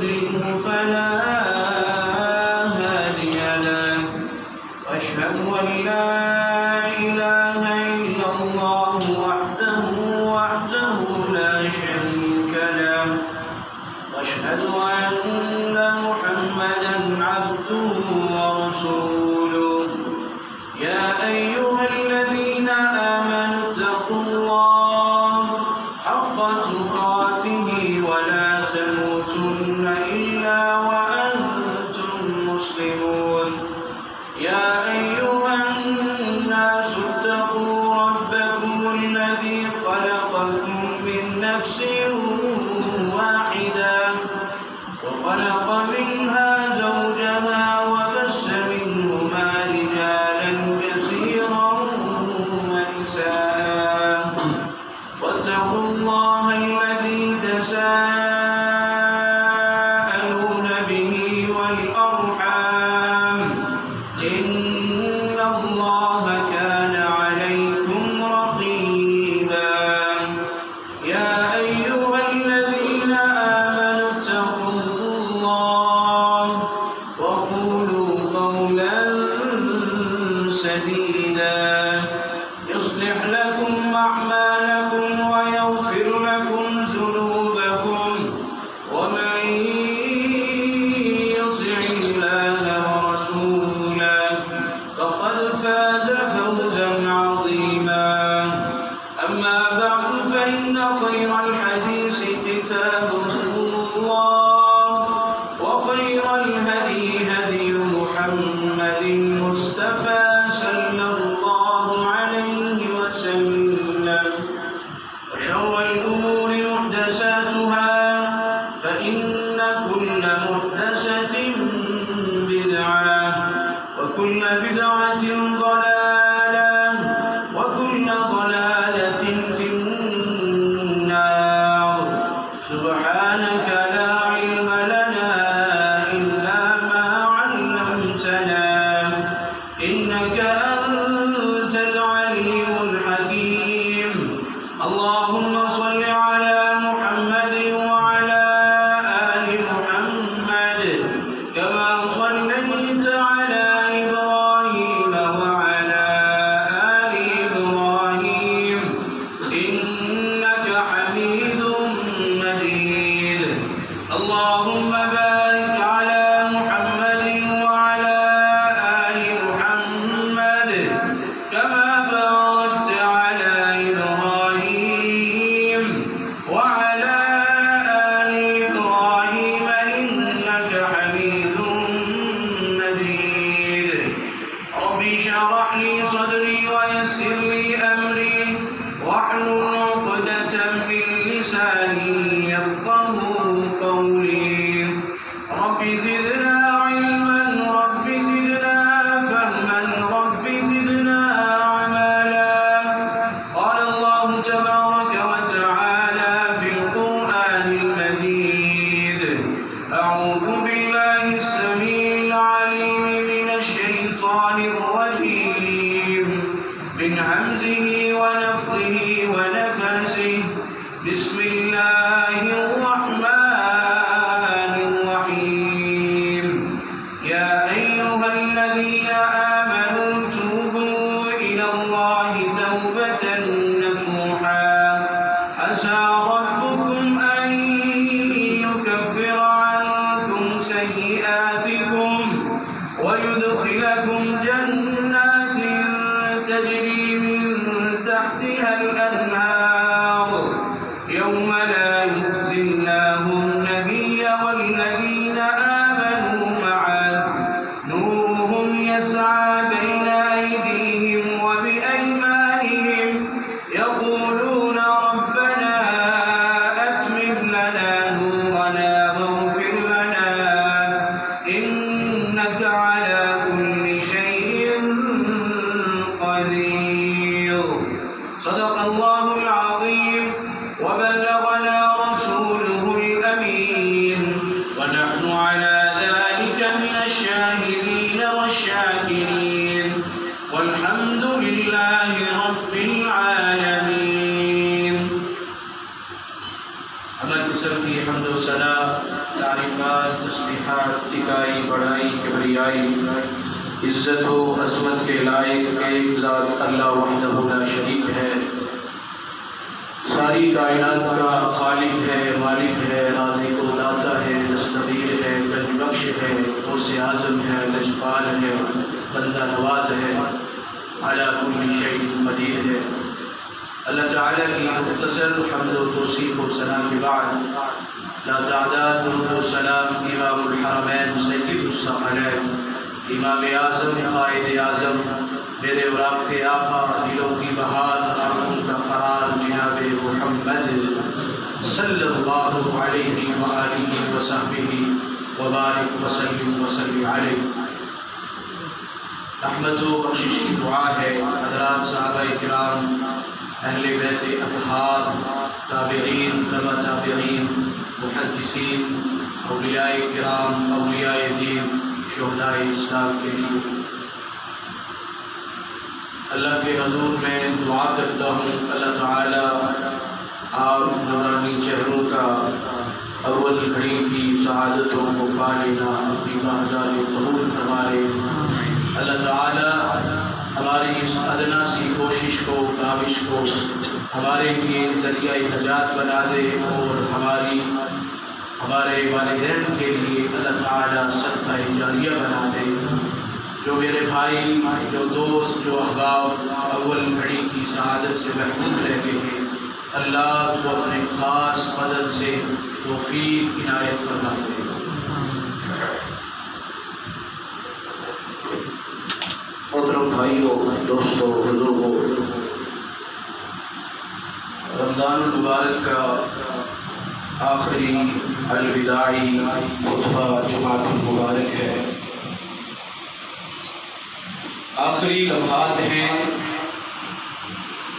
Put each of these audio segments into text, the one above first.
يضلله فلا هادي له وأشهد أن لا إله إلا الله وحده لا شريك له وأشهد أن محمدا عبده ورسوله يا أيها الذين آمنوا اتقوا الله حق تقاته ولا تموتن إلا وأنتم مسلمون يا أيها الناس اتقوا ربكم الذي خلقكم من نفس واحدة وخلق منها زوجها وبث منهما رجالا كثيرا ونساء واتقوا الله الذي تساءلون به والأرحام إن الله كان عليكم رقيبا يا أيها الذين آمنوا اتقوا الله وقولوا قولا سديدا يصلح لكم أعمالكم ويغفر لكم ذنوبكم ومن يطع الله ورسوله فقد فاز فوزا عظيما أما بعد فإن خير الحديث كتاب الله وخير الهدي هدي محمد المصطفى صلى الله عليه وسلم وشر الأمور محدثاتها فإن كل محدثة بدعة وكل بدعة ضلالة وكل ضلالة في النار سبحانك لا علم لنا إلا ما علمتنا إنك أنت العليم الحكيم اللهم صل على محمد وعلى آل محمد كما صليت على إبراهيم وعلى آل إبراهيم إنك حميد مجيد اللهم بارك على محمد وعلى آل محمد كما باركت على إبراهيم وعلى آل إبراهيم إنك حميد مجيد رب اشرح لي صدري ويسر لي أمري واحلل عقدة من لساني يفقهوا قولي رب زدنا علما رب زدنا فهما رب زدنا عملا قال الله تبارك وتعالى في القرآن المجيد أعوذ بالله السميع العليم من الشيطان الرجيم من همزه ونفخه ونفسه بسم الله الرحمن الرحيم يا أيها الذين آمنوا توبوا إلى الله توبة نصوحا عسى ربكم أن يكفر عنكم سيئاتكم ويدخلكم جنات تجري من تحتها الأنهار يوم لا يخزي الله النبي والذين آمنوا معه نورهم يسعى بين أيديهم وبأيمانهم يقولون ربنا أتمم لنا نورنا واغفر لنا إنك على كل شيء قدير صدق الله العظيم وبلغنا رسوله الأمين ونحن على ذلك من الشاهدين والشاكرين والحمد لله رب العالمين. Amat serti hamdu salam تعریفات، تسبیحات، اکائی، بڑائی، کبریائی، عزت و عظمت کے لائق ایک ذات اللہ وحدہ لا شریک ہے، ساری کائنات کا خالق ہے، مالک ہے، رازق و داتا ہے، دستگیر ہے، گنج بخش ہے، غوث اعظم ہے، لجپال ہے، بندہ نواز ہے، علی کل شیء قدیر ہے۔ اللہ تعالیٰ کی مختصر حمد و توصیف و ثنا کے بعد لا تعداد درود و سلام امام الحرمین سید الثقلین، امام اعظم، قائد اعظم، میرے اور آپ کے آقا، دلوں کی بہار، آنکھوں کا قرار، جناب محمد صلی اللہ علیہ وآلہ وصحبہ وبارک وسلم وصلی علیہ۔ رحمت و بخشش کی دعا ہے حضرات صحابہ کرام، اہل بیت اطہار، تابعین، تبع تابعین، محدثین، اولیاء کرام، اولیاء دین، شہداء اسلام کے لیے اللہ کے حضور میں دعا کرتا ہوں اللہ تعالی آپ نورانی چہروں کا اول گھڑی کی سعادتوں کو پا لینا اپنی بارگاہ میں قبول فرما لے۔ اللہ تعالی ہماری اس ادنا سی کوشش کو، کاوش کو ہمارے لیے ذریعہ نجات بنا دے اور ہمارے والدین کے لیے اللہ تعالی صدقہ جاریہ بنا دے۔ جو میرے بھائی، جو دوست، جو احباب اول گھڑی کی سعادت سے محروم رہ گئے ہیں، اللہ کو اپنے خاص فضل سے توفیق عنایت فرما دے۔ محترم بھائیوں، دوستوں، بزرگوں، رمضان المبارک کا آخری الوداعی خطبہ جمعۃ المبارک ہے، آخری لمحات ہیں،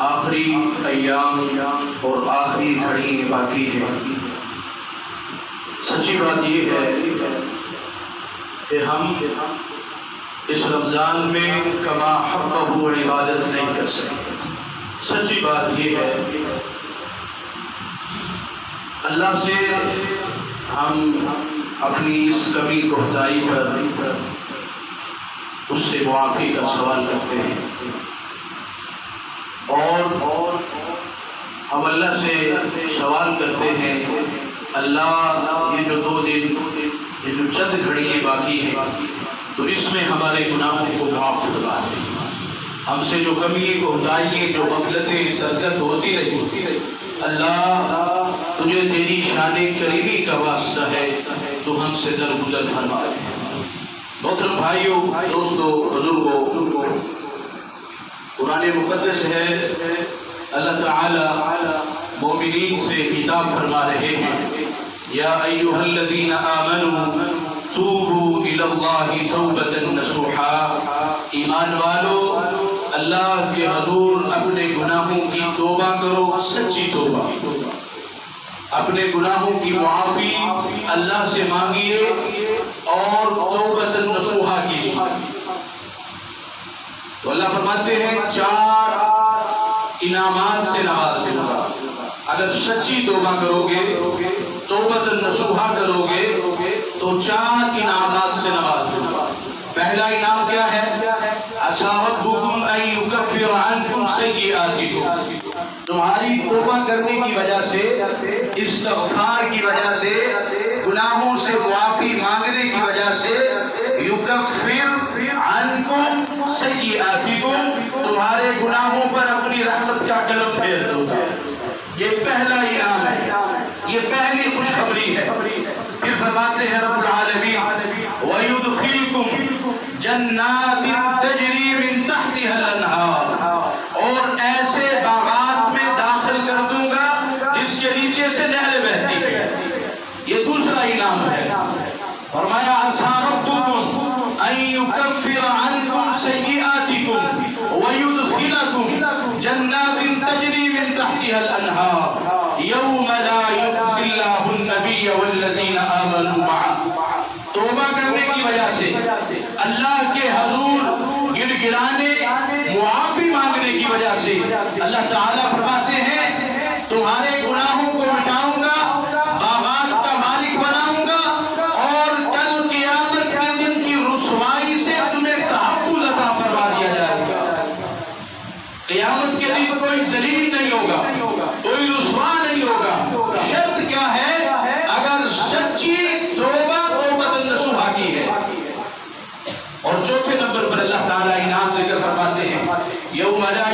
آخری ایام اور آخری گھڑی باقی ہے۔ سچی بات یہ ہے کہ ہم اس رمضان میں کما حقہ عبادت نہیں کر سکتے۔ سچی بات یہ ہے اللہ سے ہم اپنی اس کمی کوتاہی پر اس سے معافی کا سوال کرتے ہیں، اور ہم اللہ سے سوال کرتے ہیں اللہ یہ جو 2 دن، یہ جو چند گھڑیاں باقی ہیں، تو اس میں ہمارے گناہوں کو معاف فرما دے۔ ہم سے جو کمیاں، کوتاہیاں، جو غفلتیں سرزد ہوتی رہی، اللہ تجھے تیری شان کریمی کا واسطہ ہے تو ہم سے درگزر فرما دے۔ محترم بھائیوں، دوستوں، بزرگوں، قرآن مقدس ہے، اللہ تعالی مومنین سے خطاب فرما رہے ہیں، یا ایھا الذین آمنوا توبوا الی اللہ توبۃ نصوحا، ایمان والو اللہ کے حضور اپنے گناہوں کی توبہ کرو، سچی توبہ، اپنے گناہوں کی معافی اللہ سے مانگیے اور توبۃ نصوحا کیجیے۔ تو اللہ فرماتے ہیں 4 انعامات سے نواز دوں گا اگر سچی توبہ کرو گے، توبۃ نصوحا کرو گے تو 4 انعامات سے نواز دوں گا۔ پہلا انعام کیا ہے؟ عسیٰ ربکم ان یکفر عنکم سیئاتکم، تمہاری توبہ کرنے کی وجہ سے، استغفار کی وجہ سے، گناہوں سے معافی مانگنے کی وجہ سے، یکفر عنکم سیئاتکم، تمہارے گناہوں پر اپنی رحمت کا کرم پھیر دوں گا۔ یہ پہلا انعام ہے، یہ پہلی خوشخبری ہے۔ پھر فرماتے ہیں رب العالمین وَيُدْخِلْكُمْ جَنَّاتٍ تَجْرِي مِن تَحْتِهَا الْأَنْهَارُ، اور ایسے باغات میں داخل کر دوں گا جس کے نیچے سے نہریں بہتی ہیں۔ یہ دوسرا انعام ہے۔ فرمایا عسیٰ ربکم ان یکفر عنکم سیئاتکم ویدخلکم جنات تجری من تحتها الانہار یوم لا یخزی اللہ النبی والذین آمنوا معه۔ توبہ کرنے کی وجہ سے، اللہ کے حضور گڑ گڑانے، معافی مانگنے کی وجہ سے اللہ تعالیٰ فرماتے ہیں تمہارے گناہوں کو مٹاؤں گا، باغات کا مالک بناؤں گا،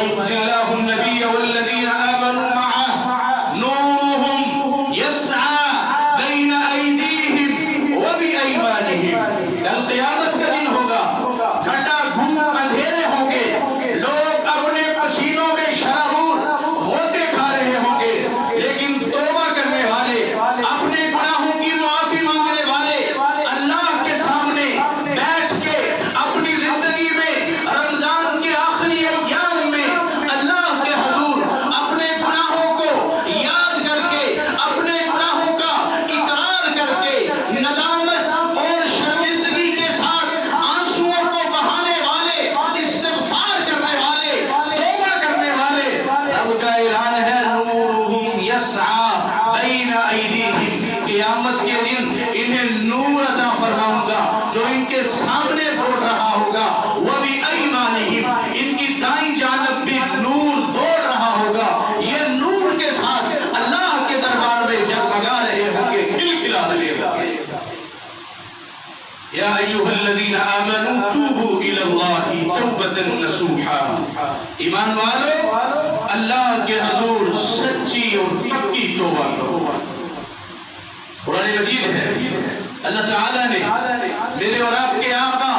يخزي الله النبي والذين آمنوا معه نورهم يسعى بين أيديهم وبأيمانهم. کل قیامت کا دن ہوگا، گھٹا دھوپ اندھیرے ہوں گے، لوگ اپنے پسینوں میں شرابور غوطے کھا رہے ہوں گے، لیکن توبہ کرنے والے، اپنے گناہوں کی معافی مانگنے والے اللہ کے سامنے بیٹھ کے اپنی زندگی میں رمضان کے آخری ایام میں اللہ کے حضور اپنے گناہوں کو یاد کر کے، اپنے گناہوں کا اقرار کر کے، ندامت اور شرمندگی کے ساتھ آنسوؤں کو بہانے والے، استغفار کرنے والے، توبہ کرنے والے، رب کا اعلان ہے نورہم یسعی بین ایدیہم، قیامت کے دن انہیں نور عطا فرماؤں گا جو ان کے سامنے دوڑ رہا ہوگا، وَبِأَيْمَانِهِمْ، ان کی دائیں جانب بھی نور دوڑ رہا ہوگا، یہ نور کے ساتھ اللہ کے دربار میں جگمگا رہے ہوں گے، کھلکھلا رہے ہوں گے۔ یا ایھا الذین آمنوا توبوا الی اللہ توبۃ نصوحا، ایمان والو اللہ کے حضور سچی اور پکی توبہ کرو۔ قرآن مجید ہے، اللہ تعالیٰ نے میرے اور آپ کے آقا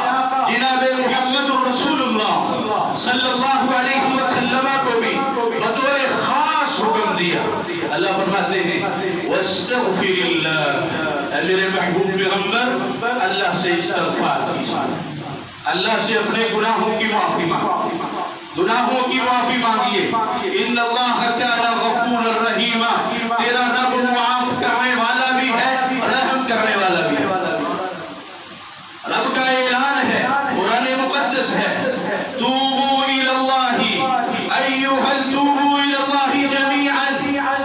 جناب محمد رسول اللہ صلی اللہ علیہ وسلم کو بھی بطور خاص حکم دیا۔ اللہ فرماتے ہیں وَاسْتَغْفِرِ اللَّهِ، اے میرے محبوب پیغمبر اللہ سے استغفار کیجیے، اللہ سے اپنے گناہوں کی معافی مانگیے، گناہوں کی معافی مانگیے۔ ان اللہ کان غفورا رحیما، تیرا رب معاف کرنے والا بھی ہے، رحم کرنے والا بھی ہے۔ رب کا اعلان ہے، قرآن مقدس ہے، توبوا الی اللہ ایھا توبوا الی اللہ جميعا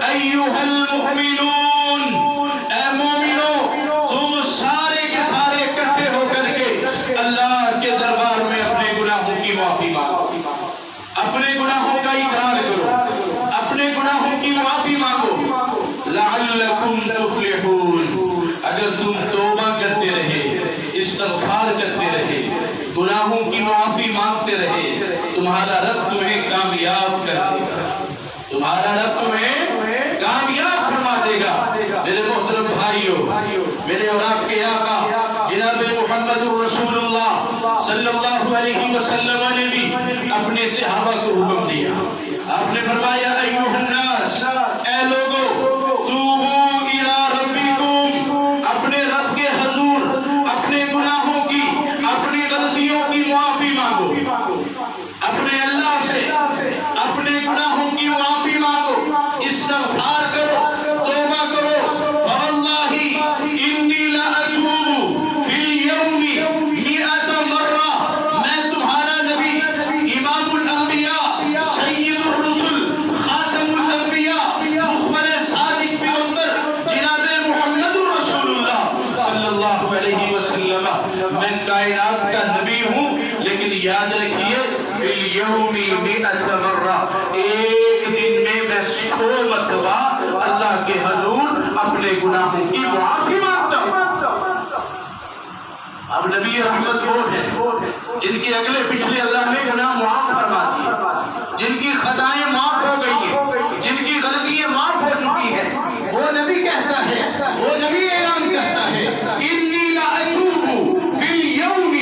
ایھا المؤمنون، اے مومنو تم سارے کے سارے اکٹھے ہو کر کے اللہ کے دربار میں اپنے گناہوں کی معافی مانگو، اپنے گناہوں کا اقرار کرو، اپنے گناہوں کی معافی مانگو۔ لعلکم تفلحون، اگر تم توبہ کرتے رہے، استغفار کرتے رہے، گناہوں کی معافی مانگتے رہے، تمہارا رب تمہیں کامیاب کر دے گا، تمہارا رب تمہیں کامیاب فرما دے گا۔ میرے محترم بھائیو، میرے اور آپ کے آقا جناب محمد رسول اللہ صلی اللہ علیہ وسلم نے بھی اپنے صحابہ کو حکم دیا۔ آپ نے فرمایا ایھا الناس، اے لوگو توبوا الی ربکم، اپنے رب کے حضور اپنے گناہوں کی، اپنی غلطیوں کی معافی مانگو، اپنے اللہ سے اپنے گناہوں کی معافی مانگو، استغفار کرو، توبہ کرو۔ فواللہ انی لأتوب فی اليوم 100 مرہ، میں تمہارا نبی، امام الانبیاء، سید الرسل، خاتم الانبیاء، مخبر صادق پیغمبر جناب محمد رسول اللہ صلی اللہ علیہ وسلم، میں کائنات کا نبی ہوں، لیکن یاد رکھیے فی اليوم 100 مرہ، ایک دن میں 100 مرتبہ اللہ کے حضور اپنے گناہوں کی معافی مانگتا ہوں۔ اب نبی رحمت وہ ہے جن کے اگلے پچھلے اللہ نے گناہ معاف فرما دیے، جن کی خطائیں معاف ہو گئی ہیں، جن کی غلطیاں معاف ہو چکی ہیں، وہ نبی کہتا ہے، وہ نبی اعلان کرتا ہے انی لأتوب فی اليوم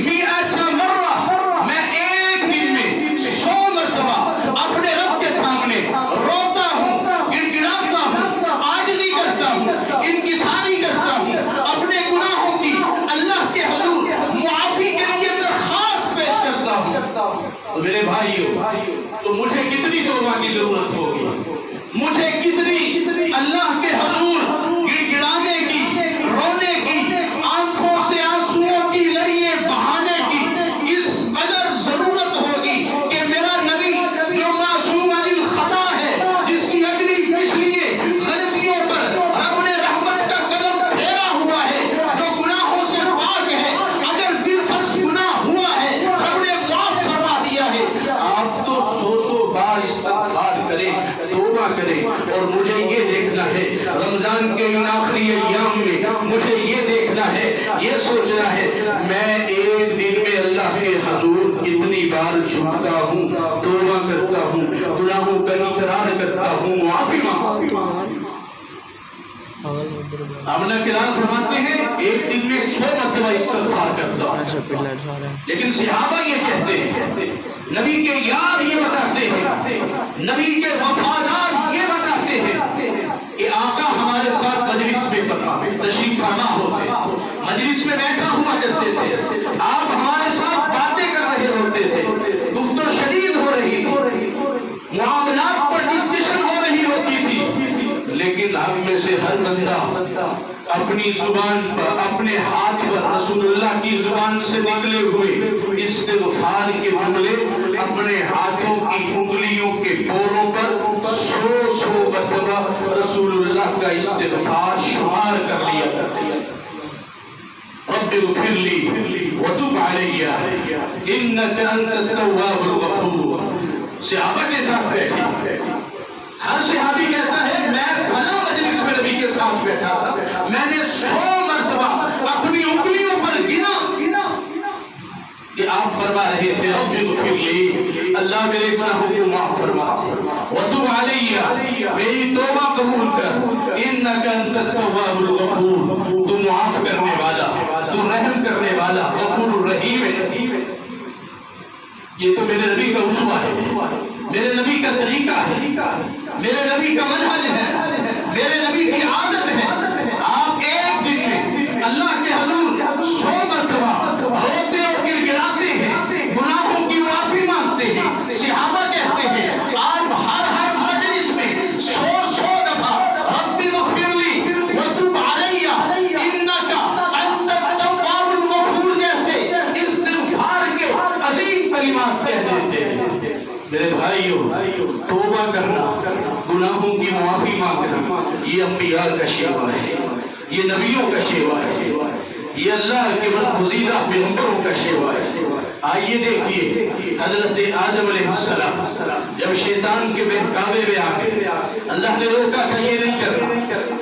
100 مرہ، میں ایک دن میں 100 مرتبہ اپنے رب کے سامنے روتا ہوں، گڑگڑاتا ہوں، عاجزی کرتا ہوں، انکساری کرتا ہوں، اپنے گناہوں کی اللہ کے حضور معافی کے لیے درخواست پیش کرتا ہوں۔ تو میرے بھائیو، تو مجھے کتنی توبہ کی ضرورت ہوگی، مجھے کتنی اللہ کے حضور گڑگڑانے کی، رونے کی، آنکھوں سے آنسوؤں کی لڑییں بہانے کی اس قدر ضرورت ہوگی کہ میرا نبی جو معصوم عن الخطا ہے، جس کی اگلی پچھلی غلطیوں پر رب نے رحمت کا قدم پھیرا ہوا ہے، جو گناہوں سے پاک ہے، اگر بالفرض گناہ ہوا ہے رب نے معاف فرما دیا ہے، آپ تو 100 بار استغفار کریں، توبہ کریں، اور مجھے یہ دیکھنا ہے ایام میں مجھے یہ دیکھنا ہے، یہ سوچنا ہے میں ایک دن میں اللہ کے حضور کتنی بار جھکتا ہوں، توبہ کرتا ہوں، گناہوں کا اقرار کرتا ہوں، معافی مانگتا ہوں۔ آمنہ کرام فرماتے ہیں ایک دن میں 100 مرتبہ استغفار کرتا ہوں۔ لیکن صحابہ یہ کہتے ہیں، نبی کے یار یہ بتاتے ہیں، نبی کے وفادار یہ بتاتے ہیں کہ آقا ہمارے ساتھ مجلس میں تشریف فرما ہوتے، مجلس میں بیٹھا ہوا کرتے تھے، آپ ہمارے ساتھ باتیں کر رہے ہوتے تھے، گفتگو شدید ہو رہی تھی، معاملات پر ڈسکشن ہو رہی ہوتی تھی، لیکن ہم میں سے ہر بندہ اپنی زبان پر، اپنے ہاتھ پر رسول اللہ کی زبان سے نکلے ہوئے استغفار کے جملے اپنے ہاتھوں کی انگلیوں کے پوروں پر 100 مرتبہ رسول اللہ کا استغفار شمار کر لیا کرتے ہیں۔ رب اغفر لی وتب علی انک انت التواب الغفور۔ صحابہ کے ساتھ بیٹھے، ہر صحابی کہتا ہے میں فلاں مجلس میں نبی کے ساتھ بیٹھا تھا، میں نے 100 مرتبہ اپنی انگلیوں پر گنا کہ آپ فرما رہے تھے رب اغفر لی، اللہ میرے گناہوں کو معاف فرما، وتب علی میری توبہ قبول کر، انک انت التواب الغفور، تو معاف کرنے والا، تو رحم کرنے والا، غفور الرحیم ہے۔ یہ تو میرے نبی کا اسوہ ہے، میرے نبی کا طریقہ ہے، میرے نبی کا منہج ہے، میرے نبی کی عادت ہے۔ آپ ایک دن میں اللہ کے حضور 100 مرتبہ روتے اور گڑگڑاتے ہیں، گناہوں کی معافی مانگتے ہیں۔ صحابہ کہتے ہیں آپ ہر مجلس میں 100 دفعہ رب اغفر لی وتب علی انک انت التواب الغفور جیسے استغفار کے عظیم کلمات کہہ دیتے ہیں۔ میرے بھائیوں، توبہ کرنا، گناہوں کی معافی مانگنا، یہ انبیاء کا شیوا ہے، یہ نبیوں کا شیوا ہے، یہ اللہ کے برگزیدہ پیغمبروں کا شیوا ہے۔ آئیے دیکھیے حضرت آدم علیہ السلام جب شیطان کے بہکاوے میں آ گئے، اللہ نے روکا تھا یہ نہیں کرنا،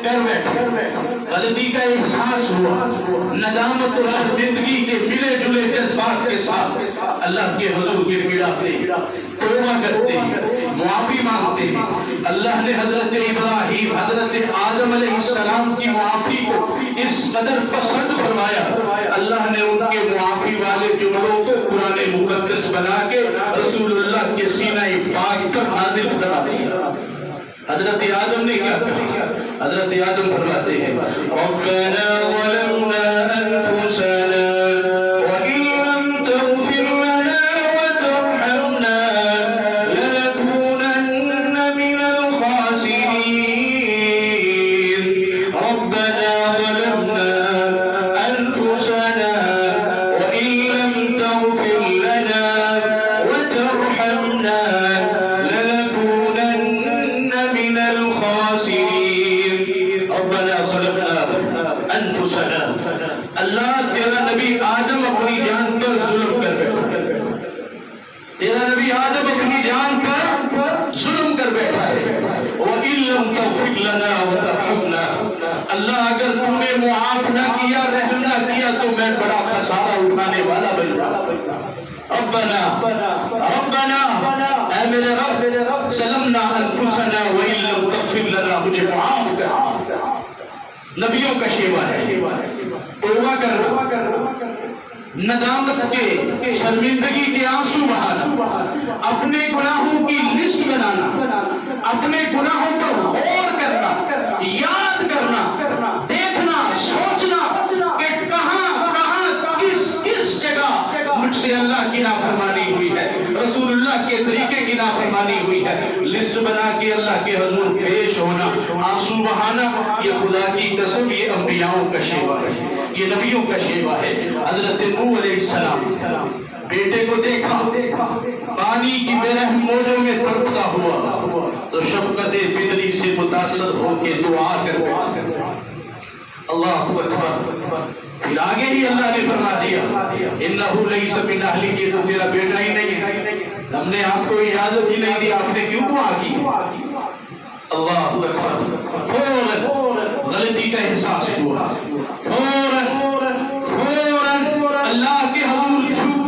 کر بیٹھے، غلطی کا احساس ہوا، ندامت اور شرمندگی کے ملے جلے جذبات کے ساتھ اللہ کے حضور گڑگڑاتے ہیں، توبہ کرتے ہیں، معافی مانگتے ہیں۔ اللہ نے حضرت ابراہیم، حضرت آدم علیہ السلام کی معافی کو اس قدر پسند فرمایا، اللہ نے ان کے معافی والے جملوں کو قرآن مقدس بنا کے رسول اللہ کے سینہ پاک پر نازل کرا دیا۔ حضرت آدم نے کیا کہا؟ حضرت آدم فرماتے ہیں ربنا ظلمنا انفسنا وان لم تغفر لنا وترحمنا لنكونن من الخاسرين۔ ربنا ظلمنا انفسنا وان لم تغفر لنا وترحمنا لنكونن من الخاسرين۔ ربنا ظلمنا انفسنا، اللہ تیرا نبی آدم اپنی جان پر ظلم کر بیٹھا، تیرا نبی آدم اپنی جان پر ظلم کر بیٹھا ہے۔ وَإِن لَّمْ تَغْفِرْ لَنَا وَتَرْحَمْنَا، اللہ اگر تم نے معاف نہ کیا، رحم نہ کیا تو میں بڑا خسارہ اٹھانے والا بن جاؤں۔ ربنا ربنا، اے میرے رب، ظلمنا انفسنا وَإِن لَّمْ تَغْفِرْ لَنَا، مجھے معاف کر۔ نبیوں کا شیوا ہے توبہ کرنا، ندامت کے، شرمندگی کے آنسو بہانا، اپنے گناہوں کی لسٹ بنانا، اپنے گناہوں پر غور کرنا، یاد کرنا، دیکھنا، سوچنا کہ کہاں کہاں کس جگہ مجھ سے اللہ کی نافرمانی ہوئی ہے، رسول اللہ کے طریقے کی نافرمانی ہوئی ہے، لسٹ بنا کے اللہ کے حضور پیش ہونا، آنسو بہانا، یہ خدا کی قسم یہ انبیاؤں کا شیوا ہے، یہ نبیوں کا شیوا ہے۔ حضرت نوح علیہ السلام بیٹے کو دیکھا پانی کی بے رحم موجوں میں تڑپتا ہوا تو شفقت فطری سے متاثر ہو کے دعا کر بیٹھا۔ اللہ اکبر، پھر آگے ہی اللہ نے فرما دیا انہ لیس من اہلک، یہ تو تیرا بیٹا ہی نہیں ہے، ہم نے آپ کو اجازت ہی نہیں دی، آپ نے کیوں دعا کی؟ اللہ اکبر، فوراً غلطی کا احساس ہوا،